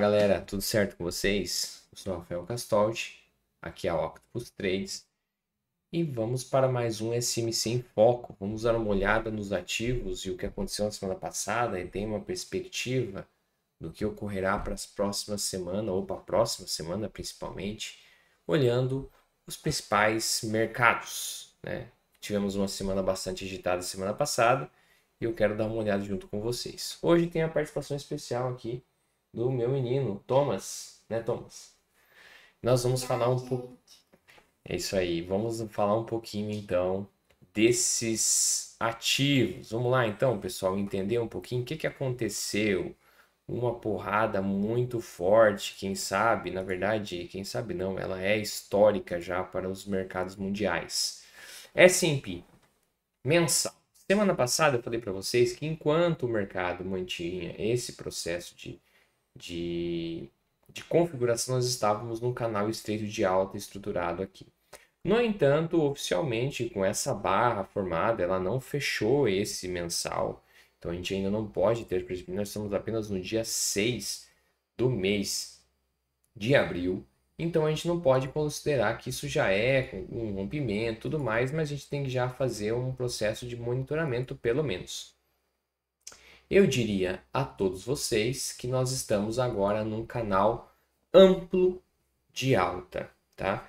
Fala galera, tudo certo com vocês? Eu sou o Rafael Castoldi, aqui é a Octopus Trades e vamos para mais um SMC em Foco. Vamos dar uma olhada nos ativos e o que aconteceu na semana passada e tem uma perspectiva do que ocorrerá para as próximas semanas ou para a próxima semana principalmente, olhando os principais mercados, né? Tivemos uma semana bastante agitada semana passada e eu quero dar uma olhada junto com vocês. Hoje tem a participação especial aqui do meu menino, Thomas, né, Thomas? Nós vamos falar um pouco. É isso aí, vamos falar um pouquinho então desses ativos. Vamos lá então, pessoal, entender um pouquinho o que aconteceu. Uma porrada muito forte, quem sabe, na verdade, quem sabe não, ela é histórica já para os mercados mundiais. S&P mensal. Semana passada eu falei para vocês que enquanto o mercado mantinha esse processo de, de configuração, nós estávamos num canal estreito de alta estruturado aqui. No entanto, oficialmente, com essa barra formada, ela não fechou esse mensal. Então, a gente ainda não pode ter, nós estamos apenas no dia 6 do mês de abril. Então, a gente não pode considerar que isso já é um rompimento e tudo mais, mas a gente tem que já fazer um processo de monitoramento, pelo menos. Eu diria a todos vocês que nós estamos agora num canal amplo de alta, tá?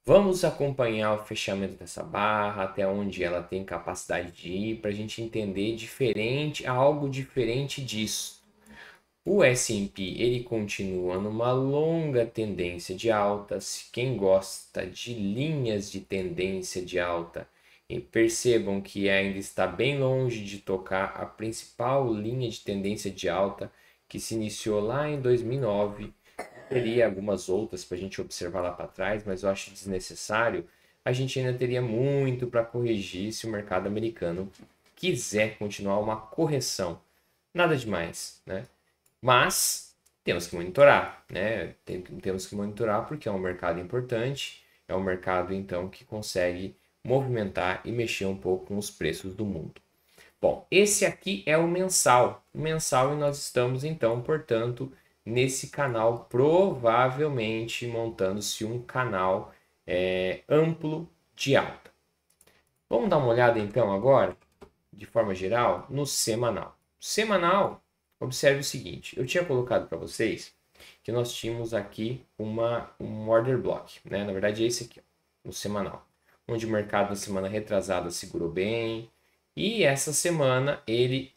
Vamos acompanhar o fechamento dessa barra, até onde ela tem capacidade de ir, para a gente entender algo diferente disso. O S&P ele continua numa longa tendência de alta. Quem gosta de linhas de tendência de alta, e percebam que ainda está bem longe de tocar a principal linha de tendência de alta que se iniciou lá em 2009. Teria algumas outras para a gente observar lá para trás, mas eu acho desnecessário. A gente ainda teria muito para corrigir se o mercado americano quiser continuar uma correção. Nada demais, né? Mas temos que monitorar, né? Temos que monitorar porque é um mercado importante, é um mercado então que consegue movimentar e mexer um pouco com os preços do mundo. Bom, esse aqui é o mensal. O mensal e nós estamos então, portanto, nesse canal, provavelmente montando-se um canal amplo de alta. Vamos dar uma olhada então agora, de forma geral, no semanal. Semanal, observe o seguinte, eu tinha colocado para vocês que nós tínhamos aqui um order block, né? Na verdade é esse aqui, ó, no semanal, onde o mercado na semana retrasada segurou bem e essa semana ele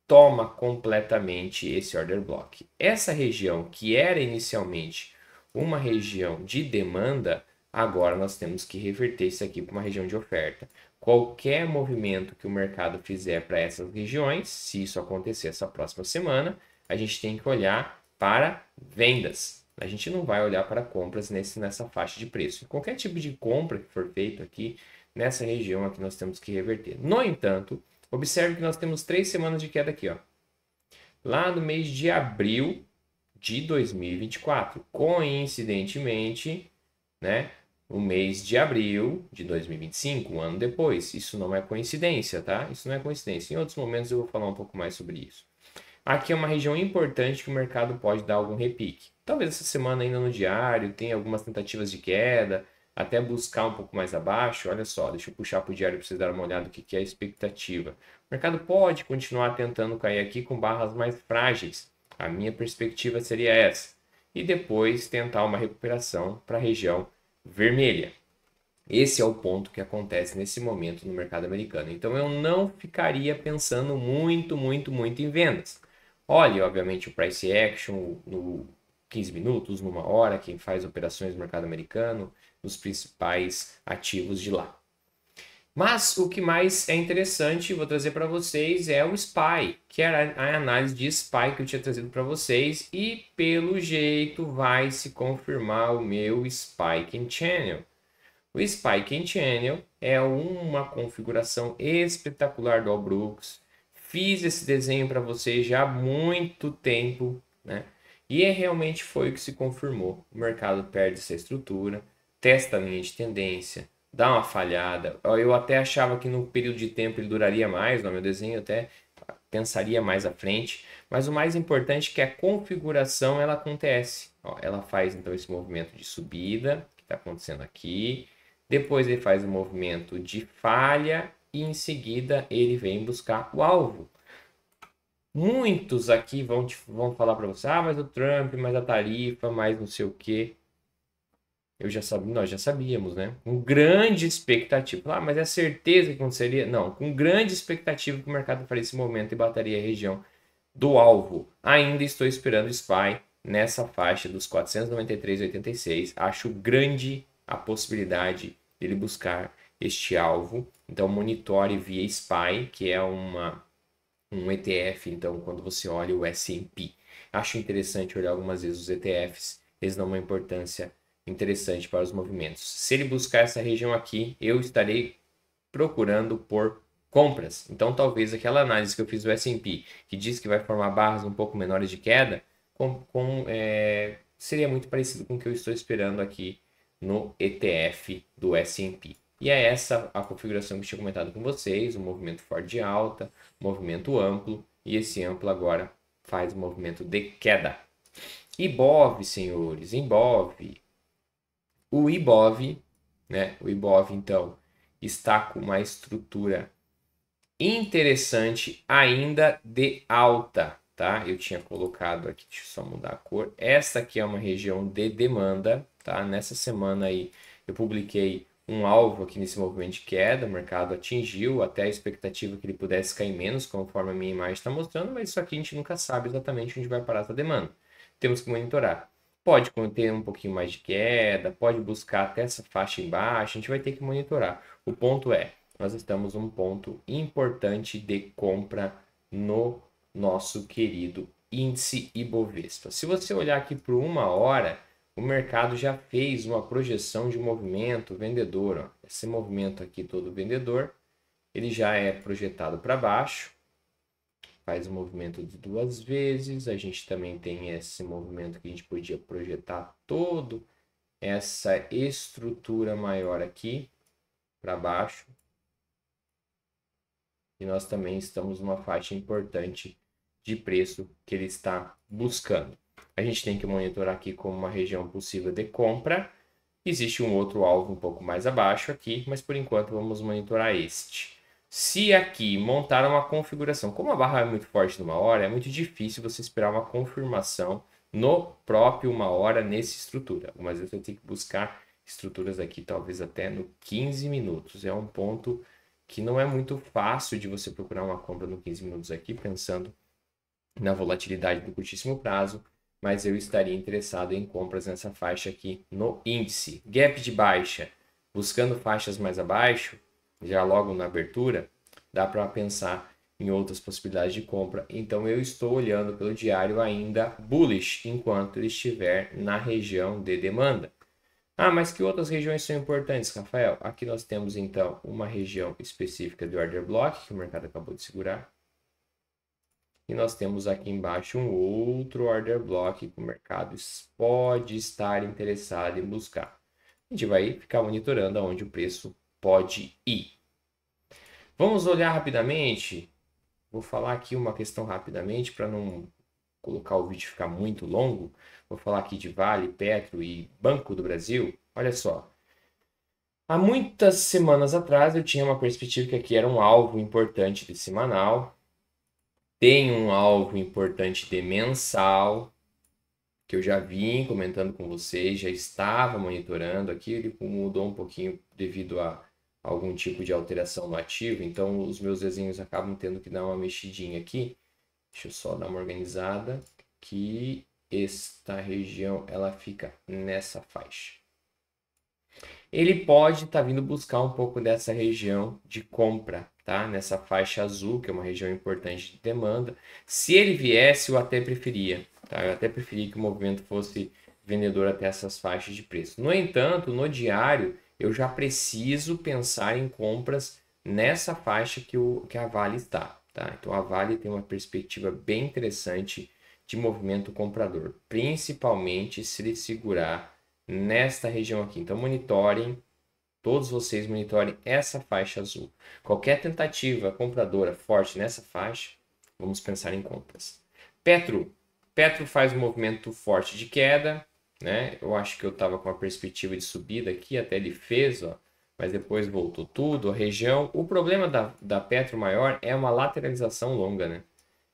toma completamente esse order block. Essa região que era inicialmente uma região de demanda, agora nós temos que reverter isso aqui para uma região de oferta. Qualquer movimento que o mercado fizer para essas regiões, se isso acontecer essa próxima semana, a gente tem que olhar para vendas. A gente não vai olhar para compras nessa faixa de preço. Qualquer tipo de compra que for feito aqui nessa região aqui nós temos que reverter. No entanto, observe que nós temos 3 semanas de queda aqui, ó. Lá no mês de abril de 2024, coincidentemente, né? O mês de abril de 2025, um ano depois. Isso não é coincidência, tá? Isso não é coincidência. Em outros momentos eu vou falar um pouco mais sobre isso. Aqui é uma região importante que o mercado pode dar algum repique. Talvez essa semana ainda no diário tenha algumas tentativas de queda, até buscar um pouco mais abaixo. Olha só, deixa eu puxar para o diário para vocês darem uma olhada no que é a expectativa. O mercado pode continuar tentando cair aqui com barras mais frágeis. A minha perspectiva seria essa. E depois tentar uma recuperação para a região vermelha. Esse é o ponto que acontece nesse momento no mercado americano. Então eu não ficaria pensando muito em vendas. Olhe, obviamente, o price action no 15 minutos, numa hora, quem faz operações no mercado americano, nos principais ativos de lá. Mas o que mais é interessante, vou trazer para vocês, é o SPY, que era a análise de SPY que eu tinha trazido para vocês, e pelo jeito vai se confirmar o meu Spiking Channel. O Spiking Channel é uma configuração espetacular do Allbrooks. Fiz esse desenho para vocês já há muito tempo, né? E realmente foi o que se confirmou. O mercado perde essa estrutura, testa a linha de tendência, dá uma falhada. Eu até achava que no período de tempo ele duraria mais, no meu desenho até pensaria mais à frente, mas o mais importante é que a configuração ela acontece. Ó, ela faz então esse movimento de subida que está acontecendo aqui, depois ele faz o movimento de falha e em seguida ele vem buscar o alvo. Muitos aqui vão falar para você, mas o Trump, mais a tarifa, mais não sei o quê. Nós já sabíamos, né? Com grande expectativa. Mas é certeza que aconteceria? Não, com grande expectativa que o mercado faria esse momento e bateria a região do alvo. Ainda estou esperando o SPY nessa faixa dos 493,86. Acho grande a possibilidade dele buscar este alvo. Então monitore via SPY, que é um ETF. Então quando você olha o S&P, acho interessante olhar algumas vezes os ETFs. Eles dão uma importância interessante para os movimentos. Se ele buscar essa região aqui, eu estarei procurando por compras. Então, talvez aquela análise que eu fiz do S&P, que diz que vai formar barras um pouco menores de queda, seria muito parecido com o que eu estou esperando aqui no ETF do S&P. E é essa a configuração que eu tinha comentado com vocês, um movimento forte de alta, movimento amplo, e esse amplo agora faz um movimento de queda. IBOV, senhores, IBOV. O IBOV, né? O IBOV, então, está com uma estrutura interessante ainda de alta, tá? Eu tinha colocado aqui, deixa eu só mudar a cor. Essa aqui é uma região de demanda, tá? Nessa semana aí eu publiquei um alvo aqui nesse movimento de queda, o mercado atingiu até a expectativa que ele pudesse cair menos, conforme a minha imagem está mostrando, mas isso aqui a gente nunca sabe exatamente onde vai parar essa demanda. Temos que monitorar. Pode conter um pouquinho mais de queda, pode buscar até essa faixa embaixo, a gente vai ter que monitorar. O ponto é, nós estamos num ponto importante de compra no nosso querido índice Ibovespa. Se você olhar aqui por 1 hora, o mercado já fez uma projeção de movimento vendedor. Ó. Esse movimento aqui todo vendedor, ele já é projetado para baixo. Faz o movimento de 2 vezes. A gente também tem esse movimento que a gente podia projetar todo essa estrutura maior aqui para baixo. E nós também estamos numa faixa importante de preço que ele está buscando. A gente tem que monitorar aqui como uma região possível de compra. Existe um outro alvo um pouco mais abaixo aqui, mas por enquanto vamos monitorar este. Se aqui montar uma configuração, como a barra é muito forte numa hora, é muito difícil você esperar uma confirmação no próprio 1 hora nessa estrutura. Algumas vezes eu tenho que buscar estruturas aqui, talvez até no 15 minutos. É um ponto que não é muito fácil de você procurar uma compra no 15 minutos aqui, pensando na volatilidade do curtíssimo prazo, mas eu estaria interessado em compras nessa faixa aqui no índice. Gap de baixa, buscando faixas mais abaixo, já logo na abertura, dá para pensar em outras possibilidades de compra. Então eu estou olhando pelo diário ainda bullish, enquanto ele estiver na região de demanda. Ah, mas que outras regiões são importantes, Rafael? Aqui nós temos então uma região específica de order block, que o mercado acabou de segurar. E nós temos aqui embaixo um outro order block que o mercado pode estar interessado em buscar. A gente vai ficar monitorando aonde o preço pode ir. Vamos olhar rapidamente. Vou falar aqui uma questão rapidamente para não colocar o vídeo ficar muito longo. Vou falar aqui de Vale, Petro e Banco do Brasil. Olha só. Há muitas semanas atrás eu tinha uma perspectiva que aqui era um alvo importante de semanal. Tem um alvo importante de mensal, que eu já vim comentando com vocês, já estava monitorando aqui, ele mudou um pouquinho devido a algum tipo de alteração no ativo, então os meus desenhos acabam tendo que dar uma mexidinha aqui. Deixa eu só dar uma organizada, que esta região ela fica nessa faixa. Ele pode estar vindo buscar um pouco dessa região de compra, tá? Nessa faixa azul, que é uma região importante de demanda. Se ele viesse, eu até preferia, tá? Eu até preferia que o movimento fosse vendedor até essas faixas de preço. No entanto, no diário, eu já preciso pensar em compras nessa faixa que a Vale está, tá? Então, a Vale tem uma perspectiva bem interessante de movimento comprador, principalmente se ele segurar nesta região aqui. Então monitorem, todos vocês monitorem essa faixa azul. Qualquer tentativa compradora forte nessa faixa, vamos pensar em compras. Petro faz um movimento forte de queda, né? Eu acho que eu estava com a perspectiva de subida aqui, até ele fez, ó, mas depois voltou tudo, a região. O problema da Petro maior é uma lateralização longa, né?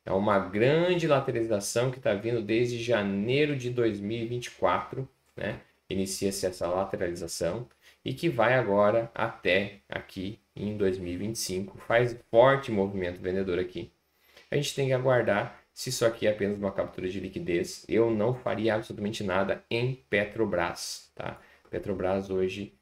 É uma grande lateralização que está vindo desde janeiro de 2024, né? Inicia-se essa lateralização e que vai agora até aqui em 2025. Faz forte movimento vendedor aqui. A gente tem que aguardar se isso aqui é apenas uma captura de liquidez. Eu não faria absolutamente nada em Petrobras, tá? Petrobras hoje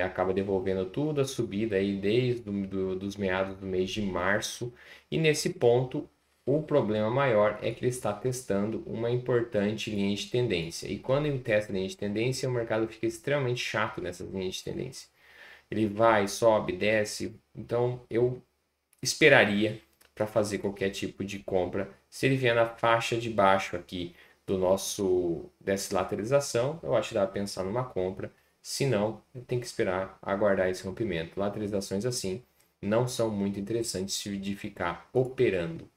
acaba devolvendo tudo a subida aí desde dos meados do mês de março. E nesse ponto, o problema maior é que ele está testando uma importante linha de tendência. E quando ele testa a linha de tendência, o mercado fica extremamente chato nessas linhas de tendência. Ele vai, sobe, desce. Então, eu esperaria para fazer qualquer tipo de compra. Se ele vier na faixa de baixo aqui dessa lateralização, eu acho que dá para pensar numa compra. Se não, tem que esperar aguardar esse rompimento. Lateralizações assim não são muito interessantes de ficar operando.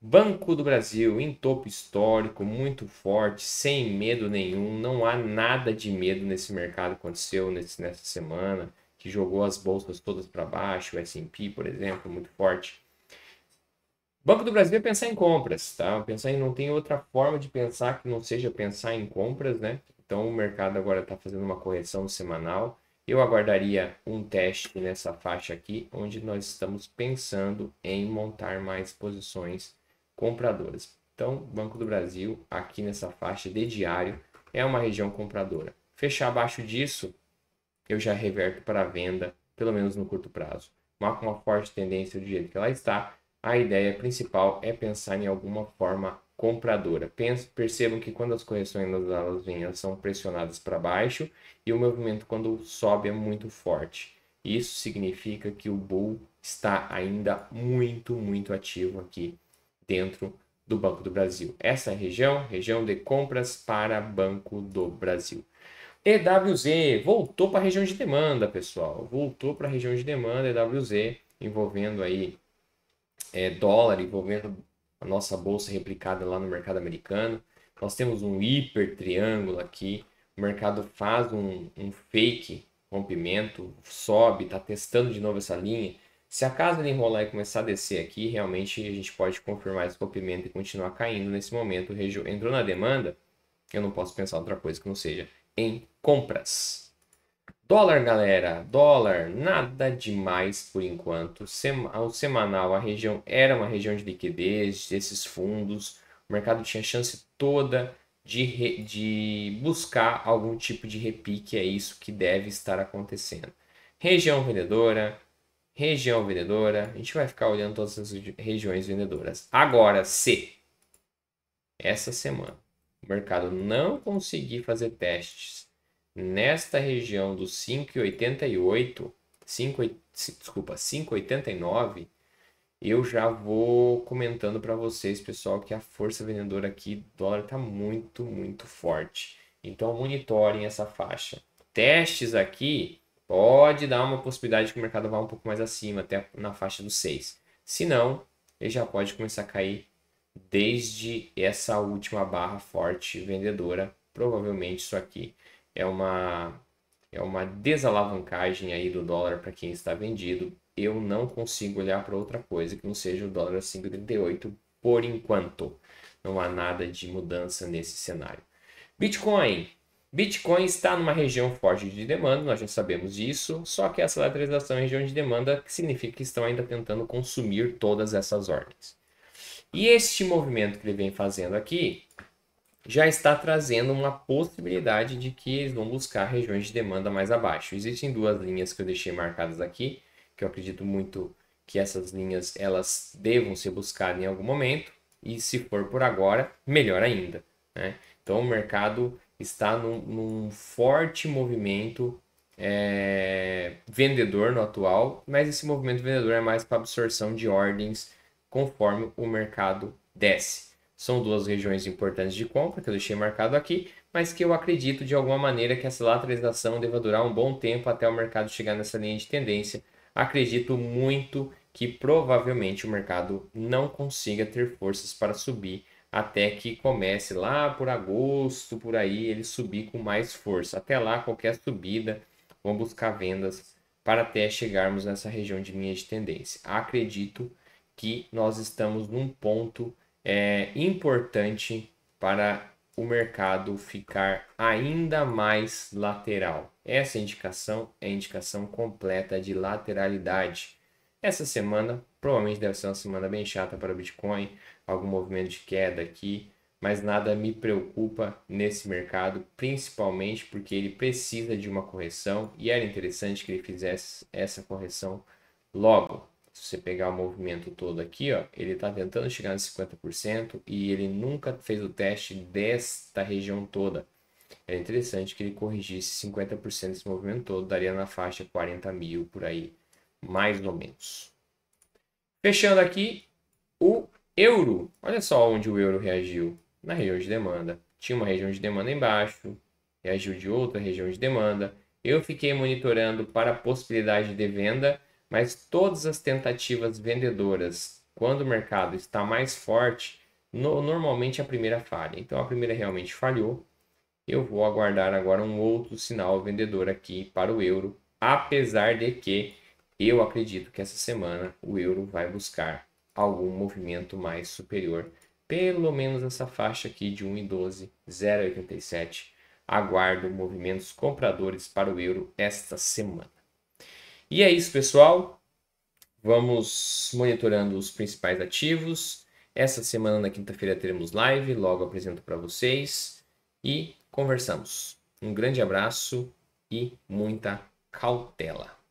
Banco do Brasil em topo histórico, muito forte, sem medo nenhum. Não há nada de medo nesse mercado que aconteceu nessa semana, que jogou as bolsas todas para baixo, o S&P, por exemplo, muito forte. Banco do Brasil é pensar em compras, tá? Não tem outra forma de pensar que não seja pensar em compras, né? Então o mercado agora está fazendo uma correção semanal. Eu aguardaria um teste nessa faixa aqui, onde nós estamos pensando em montar mais posições compradoras. Então, Banco do Brasil, aqui nessa faixa de diário, é uma região compradora. Fechar abaixo disso, eu já reverto para a venda, pelo menos no curto prazo. Mas com uma forte tendência do jeito que ela está, a ideia principal é pensar em alguma forma compradora. Percebam que quando as correções elas vêm, elas são pressionadas para baixo e o movimento quando sobe é muito forte. Isso significa que o bull está ainda muito, muito ativo aqui dentro do Banco do Brasil. Essa região de compras para Banco do Brasil. EWZ voltou para a região de demanda, pessoal. Voltou para a região de demanda, EWZ, envolvendo aí dólar, envolvendo a nossa bolsa replicada lá no mercado americano. Nós temos um hiper triângulo aqui. O mercado faz um fake rompimento, sobe, está testando de novo essa linha. Se acaso ele enrolar e começar a descer aqui, realmente a gente pode confirmar esse rompimento e continuar caindo nesse momento. Entrou na demanda, eu não posso pensar outra coisa que não seja em compras. Dólar, galera, dólar, nada demais por enquanto. O semanal, a região era uma região de liquidez desses fundos. O mercado tinha chance toda de buscar algum tipo de repique. É isso que deve estar acontecendo. Região vendedora. A gente vai ficar olhando todas as regiões vendedoras. Agora, se essa semana o mercado não conseguir fazer testes nesta região dos 5,88, 5,89, eu já vou comentando para vocês, pessoal, que a força vendedora aqui do dólar está muito, muito forte. Então monitorem essa faixa. Testes aqui pode dar uma possibilidade que o mercado vá um pouco mais acima, até na faixa dos 6. Se não, ele já pode começar a cair desde essa última barra forte vendedora. Provavelmente isso aqui é uma desalavancagem aí do dólar para quem está vendido. Eu não consigo olhar para outra coisa que não seja o dólar a 5,38 por enquanto. Não há nada de mudança nesse cenário. Bitcoin está numa região forte de demanda, nós já sabemos disso, só que essa lateralização em região de demanda significa que estão ainda tentando consumir todas essas ordens. E este movimento que ele vem fazendo aqui já está trazendo uma possibilidade de que eles vão buscar regiões de demanda mais abaixo. Existem duas linhas que eu deixei marcadas aqui, que eu acredito muito que essas linhas elas devam ser buscadas em algum momento, e se for por agora, melhor ainda, né? Então o mercado está num forte movimento vendedor no atual, mas esse movimento vendedor é mais para absorção de ordens conforme o mercado desce. São duas regiões importantes de compra que eu deixei marcado aqui, mas que eu acredito de alguma maneira que essa lateralização deva durar um bom tempo até o mercado chegar nessa linha de tendência. Acredito muito que provavelmente o mercado não consiga ter forças para subir até que comece lá por agosto, por aí, ele subir com mais força. Até lá, qualquer subida, vão buscar vendas para até chegarmos nessa região de linha de tendência. Acredito que nós estamos num ponto importante para o mercado ficar ainda mais lateral. Essa indicação é a indicação completa de lateralidade. Essa semana provavelmente deve ser uma semana bem chata para o Bitcoin, algum movimento de queda aqui, mas nada me preocupa nesse mercado, principalmente porque ele precisa de uma correção e era interessante que ele fizesse essa correção logo. Se você pegar o movimento todo aqui, ó, ele está tentando chegar nos 50% e ele nunca fez o teste desta região toda. É interessante que ele corrigisse 50% desse movimento todo, daria na faixa 40 mil por aí, mais ou menos. Fechando aqui, o euro. Olha só onde o euro reagiu. Na região de demanda. Tinha uma região de demanda embaixo, reagiu de outra região de demanda. Eu fiquei monitorando para a possibilidade de venda, mas todas as tentativas vendedoras, quando o mercado está mais forte, normalmente a primeira falha. Então a primeira realmente falhou. Eu vou aguardar agora um outro sinal vendedor aqui para o euro, apesar de que eu acredito que essa semana o euro vai buscar algum movimento mais superior, pelo menos essa faixa aqui de 1,12, 0,87. Aguardo movimentos compradores para o euro esta semana. E é isso, pessoal. Vamos monitorando os principais ativos. Essa semana, na quinta-feira, teremos live. Logo apresento para vocês e conversamos. Um grande abraço e muita cautela.